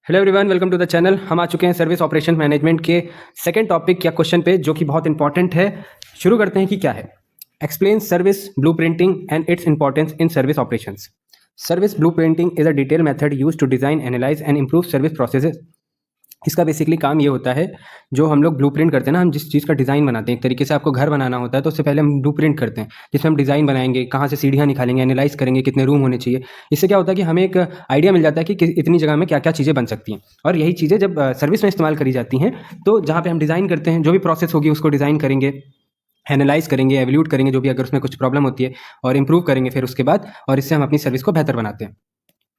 Hello everyone, welcome to the channel. हम आ चुके हैं सर्विस ऑपरेशन मैनेजमेंट के सेकंड टॉपिक या क्वेश्चन पे, जो कि बहुत इंपॉर्टेंट है। शुरू करते हैं कि क्या है। Explain service blueprinting and its importance in service operations. Service blueprinting is a detail method used to design, analyse and improve service processes. इसका बेसिकली काम ये होता है, जो हम लोग ब्लूप्रिंट करते हैं ना, हम जिस चीज़ का डिज़ाइन बनाते हैं, एक तरीके से आपको घर बनाना होता है तो उससे पहले हम ब्लूप्रिंट करते हैं, जिसमें हम डिज़ाइन बनाएंगे, कहाँ से सीढ़ियाँ निकालेंगे, एनालाइज करेंगे कितने रूम होने चाहिए। इससे क्या होता है कि हमें एक आइडिया मिल जाता है कि इतनी जगह में क्या क्या चीज़ें बन सकती हैं। और यही चीज़ें जब सर्विस में इस्तेमाल करी जाती हैं, तो जहाँ पे हम डिज़ाइन करते हैं, जो भी प्रोसेस होगी उसको डिज़ाइन करेंगे, एनालाइज करेंगे, एवल्यूट करेंगे जो भी, अगर उसमें कुछ प्रॉब्लम होती है, और इंप्रूव करेंगे फिर उसके बाद, और इससे हम अपनी सर्विस को बेहतर बनाते हैं।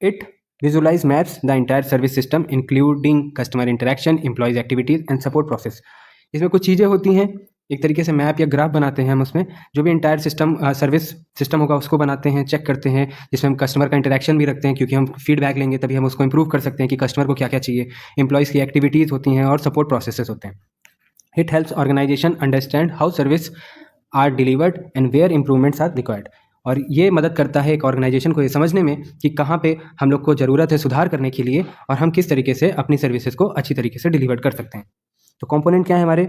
It visualize maps the entire service system including customer interaction, employees activities and support process। इसमें कुछ चीज़ें होती हैं, एक तरीके से मैप या ग्राफ बनाते हैं हम उसमें, जो भी इंटायर सिस्टम सर्विस सिस्टम होगा उसको बनाते हैं, चेक करते हैं, जिसमें हम कस्टमर का इंटरेक्शन भी रखते हैं, क्योंकि हम फीडबैक लेंगे तभी हम उसको इंप्रूव कर सकते हैं कि कस्टमर को क्या क्या चाहिए। एम्प्लॉयज़ की एक्टिविटीज़ होती हैं और सपोर्ट प्रोसेसेस होते हैं। It helps organisation understand how service are delivered and where improvements are required. और ये मदद करता है एक ऑर्गेनाइजेशन को ये समझने में कि कहाँ पे हम लोग को ज़रूरत है सुधार करने के लिए, और हम किस तरीके से अपनी सर्विसेज को अच्छी तरीके से डिलीवर कर सकते हैं। तो कंपोनेंट क्या है हमारे?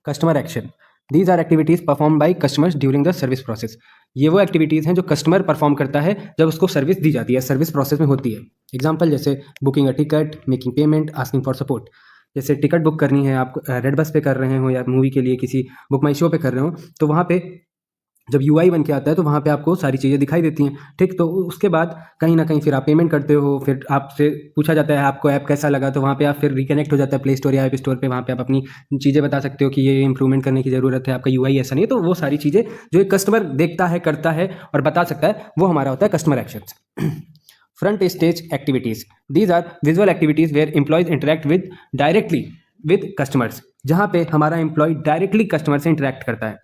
Customer action. These are activities perform by customers during the service process. ये वो एक्टिविटीज़ हैं जो कस्टमर परफॉर्म करता है जब उसको सर्विस दी जाती है, सर्विस प्रोसेस में होती है। एग्जाम्पल जैसे booking a ticket, making payment, asking for support. जैसे टिकट बुक करनी है, आप रेड बस पे कर रहे हो या मूवी के लिए किसी बुक माई शो पे कर रहे हो, तो वहाँ पे जब यूआई बन के आता है तो वहाँ पे आपको सारी चीज़ें दिखाई देती हैं, ठीक। तो उसके बाद कहीं ना कहीं फिर आप पेमेंट करते हो, फिर आपसे पूछा जाता है आपको ऐप कैसा लगा, तो वहाँ पे आप फिर रिकनेक्ट हो जाता है प्ले स्टोर या ऐप स्टोर पे, वहाँ पे आप अपनी चीज़ें बता सकते हो कि ये इंप्रूवमेंट करने की ज़रूरत है, आपका यूआई ऐसा नहीं है। तो वो सारी चीज़ें जो एक कस्टमर देखता है, करता है और बता सकता है, वो हमारा होता है customer actions. Front stage activities. These are visual activities where employees interact with directly with customers. जहाँ पे हमारा एम्प्लॉय डायरेक्टली कस्टमर से इंटरेक्ट करता है।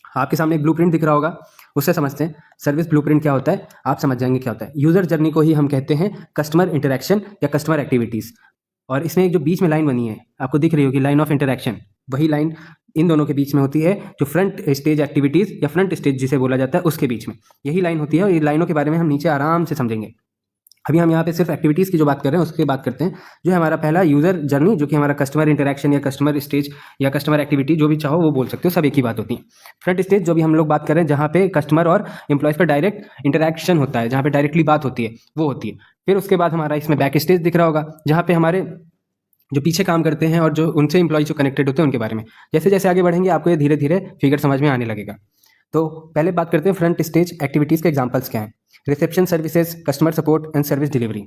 आपके सामने एक ब्लूप्रिंट दिख रहा होगा, उससे समझते हैं सर्विस ब्लूप्रिंट क्या होता है, आप समझ जाएंगे क्या होता है। यूजर जर्नी को ही हम कहते हैं कस्टमर इंटरेक्शन या कस्टमर एक्टिविटीज़। और इसमें एक जो बीच में लाइन बनी है, आपको दिख रही होगी, लाइन ऑफ इंटरेक्शन, वही लाइन इन दोनों के बीच में होती है, जो फ्रंट स्टेज एक्टिविटीज़ या फ्रंट स्टेज जिसे बोला जाता है उसके बीच में यही लाइन होती है। और ये लाइनों के बारे में हम नीचे आराम से समझेंगे। अभी हम यहाँ पे सिर्फ एक्टिविटीज़ की जो बात कर रहे हैं उसकी बात करते हैं। जो है हमारा पहला यूज़र जर्नी, जो कि हमारा कस्टमर इंटरेक्शन या कस्टमर स्टेज या कस्टमर एक्टिविटी, जो भी चाहो वो बोल सकते हो, सब एक ही बात होती है। फ्रंट स्टेज जो भी हम लोग बात कर रहे हैं, जहाँ पे कस्टमर और एम्प्लॉयज़ का डायरेक्ट इंटरेक्शन होता है, जहाँ पे डायरेक्टली बात होती है, वो होती है। फिर उसके बाद हमारा इसमें बैक स्टेज दिख रहा होगा, जहाँ पे हमारे जो पीछे काम करते हैं और जो उनसे एम्प्लॉय जो कनेक्टेड होते हैं उनके बारे में। जैसे जैसे आगे बढ़ेंगे आपको ये धीरे धीरे फिगर समझ में आने लगेगा। तो पहले बात करते हैं फ्रंट स्टेज एक्टिविटीज़ के एग्जांपल्स क्या हैं। Reception services, customer support and service delivery.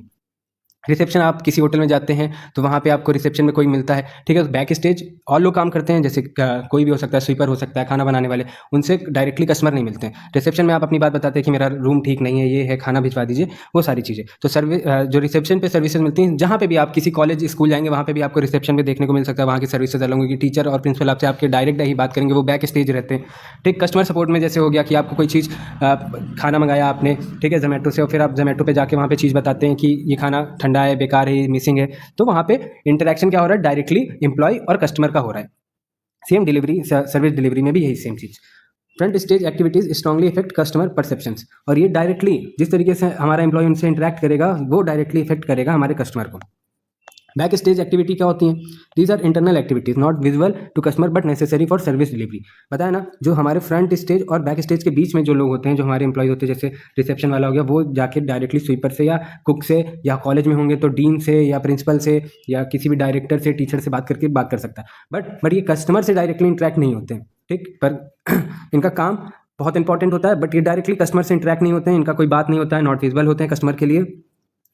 Reception, आप किसी होटल में जाते हैं तो वहाँ पे आपको रिसेप्शन में कोई मिलता है, ठीक है। बैक स्टेज और लोग काम करते हैं, जैसे कोई भी हो सकता है, स्वीपर हो सकता है, खाना बनाने वाले, उनसे डायरेक्टली कस्टमर नहीं मिलते हैं। रिसेप्शन में आप अपनी बात बताते हैं कि मेरा रूम ठीक नहीं है, ये है, खाना भिजवा दीजिए, वो सारी चीज़ें। तो सर्विस जो रिसेप्शन पे सर्विसेज मिलती हैं, जहाँ पे भी आप किसी कॉलेज स्कूल जाएंगे वहाँ पे भी आपको रिसेप्शन पे देखने को मिल सकता है, वहाँ की सर्विसेज अलग होंगी। टीचर और प्रिंसिपल आपसे आपके डायरेक्ट ही बात करेंगे, वो बैक स्टेज रहते हैं, ठीक। कस्टमर सपोर्ट में जैसे हो गया कि आपको कोई चीज़, खाना मंगाया आपने, ठीक है, जोमेटो से, और फिर आप जोमेटो पे जाके वहाँ पे चीज़ बताते हैं कि ये खाना ठंडा है, बेकार है, मिसिंग है। तो वहाँ पे इंटरेक्शन क्या हो रहा है, डायरेक्टली एम्प्लॉय और कस्टमर का हो रहा है। सेम डिलीवरी, सर्विस डिलीवरी में भी यही सेम चीज़। Front stage activities strongly effect customer perceptions. और ये डायरेक्टली जिस तरीके से हमारा एम्प्लॉय उनसे इंटरेक्ट करेगा, वो डायरेक्टली इफेक्ट करेगा हमारे कस्टमर को। बैक स्टेज एक्टिविटी क्या होती हैं? These are internal activities not visual to customer but necessary for service delivery. बताया ना, जो हमारे फ्रंट स्टेज और बैक स्टेज के बीच में जो लोग होते हैं, जो हमारे एम्प्लॉय होते हैं, जैसे रिसेप्शन वाला हो गया, वो जाके डायरेक्टली स्वीपर से या कुक से, या कॉलेज में होंगे तो डीन से या प्रिंसिपल से या किसी भी डायरेक्टर से, टीचर से बात करके बात कर सकता है। बट ये कस्टमर से डायरेक्टली इंटरेक्ट नहीं होते हैं, ठीक। पर इनका काम बहुत इंपॉर्टेंट होता है, बट ये डायरेक्टली कस्टमर से इंटरेक्ट नहीं होते हैं, इनका कोई बात नहीं होता है, नॉट विजिबल होते हैं कस्टमर के लिए।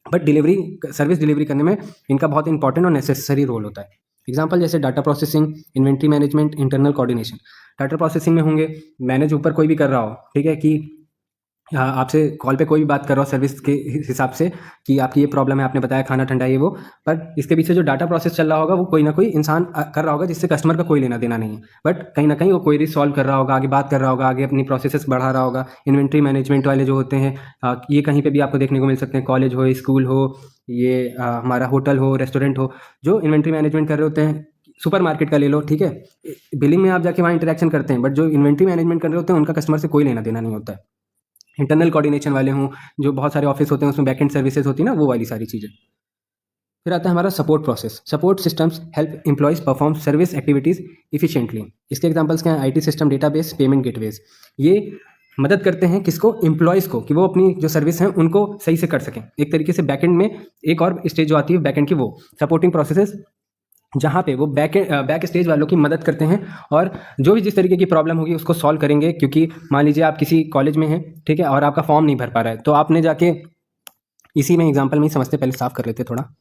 बट डिलीवरी, सर्विस डिलीवरी करने में इनका बहुत इंपॉर्टेंट और नेसेसरी रोल होता है। एग्जांपल जैसे data processing, inventory management, internal coordination. Data processing में होंगे, मैनेज ऊपर कोई भी कर रहा हो, ठीक है, कि आपसे कॉल पे कोई भी बात कर रहा हो सर्विस के हिसाब से कि आपकी ये प्रॉब्लम है, आपने बताया खाना ठंडा है, ये वो, पर इसके पीछे जो डाटा प्रोसेस चल रहा होगा वो कोई ना कोई इंसान कर रहा होगा, जिससे कस्टमर का कोई लेना देना नहीं है। बट कहीं ना कहीं वो क्वेरी सॉल्व कर रहा होगा, आगे बात कर रहा होगा, आगे अपनी प्रोसेसेस बढ़ा रहा होगा। इन्वेंट्री मैनेजमेंट वाले जो होते हैं, ये कहीं पर भी आपको देखने को मिल सकते हैं, कॉलेज हो, स्कूल हो, ये हमारा होटल हो, रेस्टोरेंट हो, जो इन्वेंट्री मैनेजमेंट कर रहे होते हैं। सुपर मार्केट का ले लो, ठीक है, बिलिंग में आप जाके वहाँ इंटरेक्शन करते हैं, बट जो इन्वेंट्री मैनेजमेंट कर रहे होते हैं उनका कस्टमर से कोई लेना देना नहीं होता है। इंटरनल कोऑर्डिनेशन वाले हों, जो बहुत सारे ऑफिस होते हैं उसमें बैकएंड सर्विसेज होती है ना, वो वाली सारी चीज़ें। फिर आता है हमारा support process. Support systems help employees perform service activities efficiently. इसके एग्जांपल्स क्या हैं? IT system, database, payment gateways. ये मदद करते हैं किसको? एम्प्लॉयज़ को, कि वो अपनी जो सर्विस हैं उनको सही से कर सकें। एक तरीके से बैकएंड में एक और स्टेज जो आती है बैकएंड की, वो सपोर्टिंग प्रोसेसेस, जहाँ पे वो बैक स्टेज वालों की मदद करते हैं और जो भी जिस तरीके की प्रॉब्लम होगी उसको सॉल्व करेंगे। क्योंकि मान लीजिए आप किसी कॉलेज में हैं, ठीक है, और आपका फॉर्म नहीं भर पा रहा है, तो आपने जाके, इसी में एग्जांपल में ही समझते, पहले साफ कर लेते थोड़ा।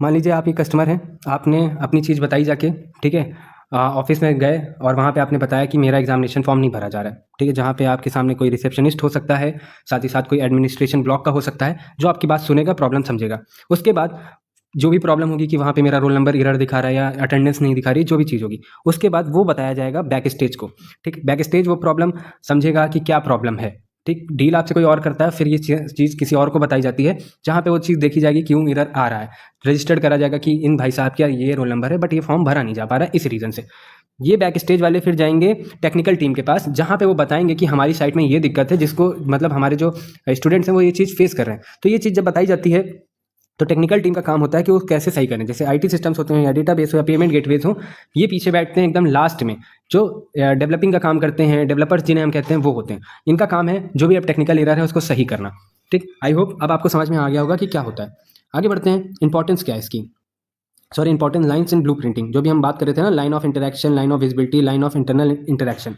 मान लीजिए आप एक कस्टमर हैं, आपने अपनी चीज़ बताई जाके, ठीक है, ऑफिस में गए और वहाँ पे आपने बताया कि मेरा एग्जामिनेशन फॉर्म नहीं भरा जा रहा है, ठीक है, जहाँ पे आपके सामने कोई रिसेप्शनिस्ट हो सकता है, साथ ही साथ कोई एडमिनिस्ट्रेशन ब्लॉक का हो सकता है, जो आपकी बात सुनेगा, प्रॉब्लम समझेगा। उसके बाद जो भी प्रॉब्लम होगी कि वहाँ पे मेरा रोल नंबर एरर दिखा रहा है या अटेंडेंस नहीं दिखा रही, जो भी चीज़ होगी, उसके बाद वो बताया जाएगा बैक स्टेज को, ठीक। बैक स्टेज वो प्रॉब्लम समझेगा कि क्या प्रॉब्लम है, ठीक। डील आपसे कोई और करता है, फिर ये चीज़ किसी और को बताई जाती है, जहाँ पे वो चीज़ देखी जाएगी क्यों एरर आ रहा है, रजिस्टर्ड करा जाएगा कि इन भाई साहब का ये रोल नंबर है बट ये फॉर्म भरा नहीं जा पा रहा है इस रीज़न से। ये बैक स्टेज वाले फिर जाएंगे टेक्निकल टीम के पास, जहाँ पे वो बताएंगे कि हमारी साइट में ये दिक्कत है, जिसको मतलब हमारे जो स्टूडेंट्स हैं वो ये चीज़ फेस कर रहे हैं। तो ये चीज़ जब बताई जाती है तो टेक्निकल टीम का काम होता है कि वो कैसे सही करें। जैसे आईटी सिस्टम्स होते हैं या डेटाबेस हो या पेमेंट गेटवेज हो, ये पीछे बैठते हैं एकदम लास्ट में। जो डेवलपिंग का काम करते हैं, डेवलपर्स जिन्हें हम कहते हैं, वो होते हैं। इनका काम है जो भी अब टेक्निकल एरर है उसको सही करना, ठीक। आई होप अब आपको समझ में आ गया होगा कि क्या होता है। आगे बढ़ते हैं, इंपॉर्टेंस क्या है इसकी, sorry, important lines in blueprinting, जो भी हम बात कर रहे थे ना, line of interaction, line of visibility, line of internal interaction.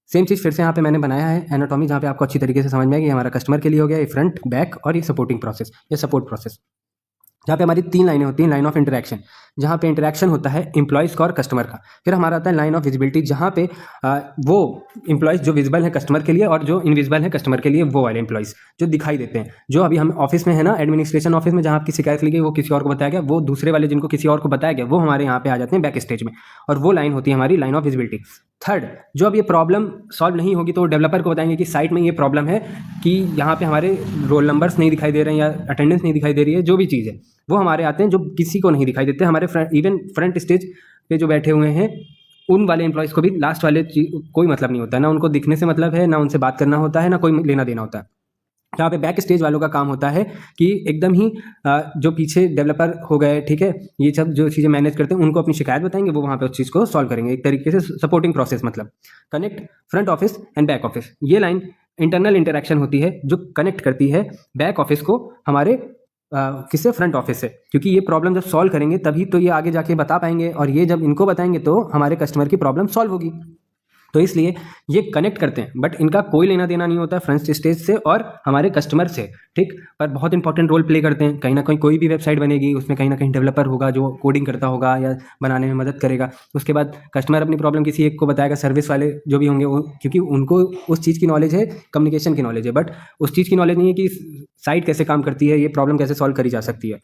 Same चीज़ फिर से यहाँ पे मैंने बनाया है एनाटॉमी, जहाँ पे आपको अच्छी तरीके से समझ में आएगी। हमारा कस्टमर के लिए हो गया ये फ्रंट, बैक और ये सपोर्टिंग प्रोसेस, ये सपोर्ट प्रोसेस, जहाँ पे हमारी 3 लाइनें होती हैं। लाइन ऑफ इंटरेक्शन, जहाँ पे इंटरेक्शन होता है एम्प्लॉयज़ का और कस्टमर का। फिर हमारा आता है लाइन ऑफ विजिबिलिटी, जहाँ पे वो एम्प्लॉयज़ जो विजिबल है कस्टमर के लिए और जो इनविजिबल है कस्टमर के लिए, वो वाले एम्प्लॉयज़ जो दिखाई देते हैं। जो अभी हम ऑफिस में है ना, एडमिनिस्ट्रेशन ऑफिस में, जहाँ आपकी शिकायत ली गई, वो किसी और को बताया गया, वो दूसरे वाले जिनको किसी और को बताया गया, वो हमारे यहाँ पे आ जाते हैं बैक स्टेज में, और वो लाइन होती है हमारी लाइन ऑफ विजिबिलिटी। थर्ड, जो अब ये प्रॉब्लम सॉल्व नहीं होगी तो डेवलपर को बताएंगे कि साइट में ये प्रॉब्लम है कि यहाँ पे हमारे रोल नंबर्स नहीं दिखाई दे रहे हैं या अटेंडेंस नहीं दिखाई दे रही है, जो भी चीज़ है वो हमारे आते हैं, जो किसी को नहीं दिखाई देते। हमारे इवन फ्रंट स्टेज पे जो बैठे हुए हैं उन वाले एम्प्लॉयज़ को भी लास्ट वाले कोई मतलब नहीं होता है, ना उनको दिखने से मतलब है, ना उनसे बात करना होता है, ना कोई लेना देना होता है। जहाँ पे बैक स्टेज वालों का काम होता है कि एकदम ही जो पीछे डेवलपर हो गए, ठीक है, ये सब जो चीज़ें मैनेज करते हैं, उनको अपनी शिकायत बताएंगे, वो वहाँ पे उस चीज़ को सॉल्व करेंगे। एक तरीके से सपोर्टिंग प्रोसेस, मतलब connect front office and back office. ये लाइन इंटरनल इंटरेक्शन होती है जो कनेक्ट करती है बैक ऑफिस को हमारे किससे? फ्रंट ऑफिस से। क्योंकि ये प्रॉब्लम जब सॉल्व करेंगे तभी तो ये आगे जाके बता पाएंगे, और ये जब इनको बताएंगे तो हमारे कस्टमर की प्रॉब्लम सॉल्व होगी। तो इसलिए ये कनेक्ट करते हैं, बट इनका कोई लेना देना नहीं होता है फ्रंट स्टेज से और हमारे कस्टमर से, ठीक। पर बहुत इंपॉर्टेंट रोल प्ले करते हैं। कहीं ना कहीं कोई भी वेबसाइट बनेगी, उसमें कहीं ना कहीं डेवलपर होगा जो कोडिंग करता होगा या बनाने में मदद करेगा। उसके बाद कस्टमर अपनी प्रॉब्लम किसी एक को बताएगा, सर्विस वाले जो भी होंगे वो, क्योंकि उनको उस चीज़ की नॉलेज है, कम्युनिकेशन की नॉलेज है, बट उस चीज़ की नॉलेज नहीं है कि साइट कैसे काम करती है, ये प्रॉब्लम कैसे सॉल्व करी जा सकती है।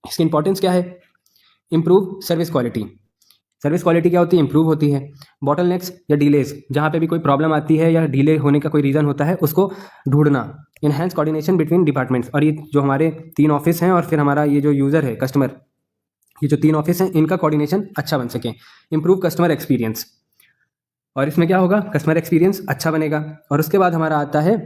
इसकी इंपॉर्टेंस क्या है? Improve service quality. Service quality क्या होती है? इंप्रूव होती है। बॉटलनेक्स या डिलेज, जहाँ पे भी कोई प्रॉब्लम आती है या डिले होने का कोई रीज़न होता है, उसको ढूंढना। इनहेंस कोऑर्डिनेशन बिटवीन डिपार्टमेंट्स, और ये जो हमारे 3 ऑफिस हैं और फिर हमारा ये जो यूज़र है कस्टमर, ये जो 3 ऑफिस हैं, इनका कोऑर्डिनेशन अच्छा बन सके। इंप्रूव कस्टमर एक्सपीरियंस, और इसमें क्या होगा? कस्टमर एक्सपीरियंस अच्छा बनेगा। और उसके बाद हमारा आता है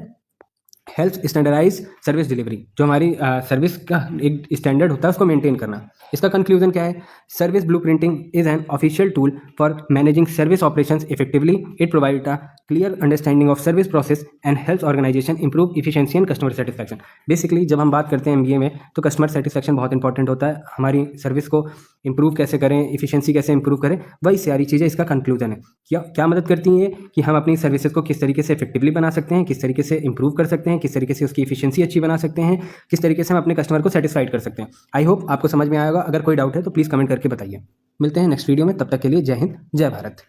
हेल्थ स्टैंडर्डाइज सर्विस डिलीवरी, जो हमारी सर्विस का एक स्टैंडर्ड होता है उसको मेंटेन करना। इसका कंक्लूजन क्या है? Service blue printing is an official tool for managing service operations effectively. It provide a clear understanding of service process and health organisation, improve efficiency and customer satisfaction. Basically जब हम बात करते हैं MBA में, तो customer satisfaction बहुत important होता है। हमारी सर्विस को इंप्रूव कैसे करें, इफिशिएंसी कैसे इंप्रूव करें, वही सारी चीज़ें इसका कंक्लूजन है। क्या मदद करती हैं कि हम अपनी सर्विसेज को किस तरीके से इफेक्टिवली बना सकते हैं, किस तरीके से इंप्रूव कर सकते हैं, किस तरीके से उसकी इफिशिएंसी अच्छी बना सकते हैं, किस तरीके से हम अपने कस्टमर को सेटिस्फाइड कर सकते हैं। आई होप आपको समझ में आएगा। अगर कोई डाउट है तो प्लीज़ कमेंट करके बताइए। मिलते हैं नेक्स्ट वीडियो में, तब तक के लिए जय हिंद, जय भारत।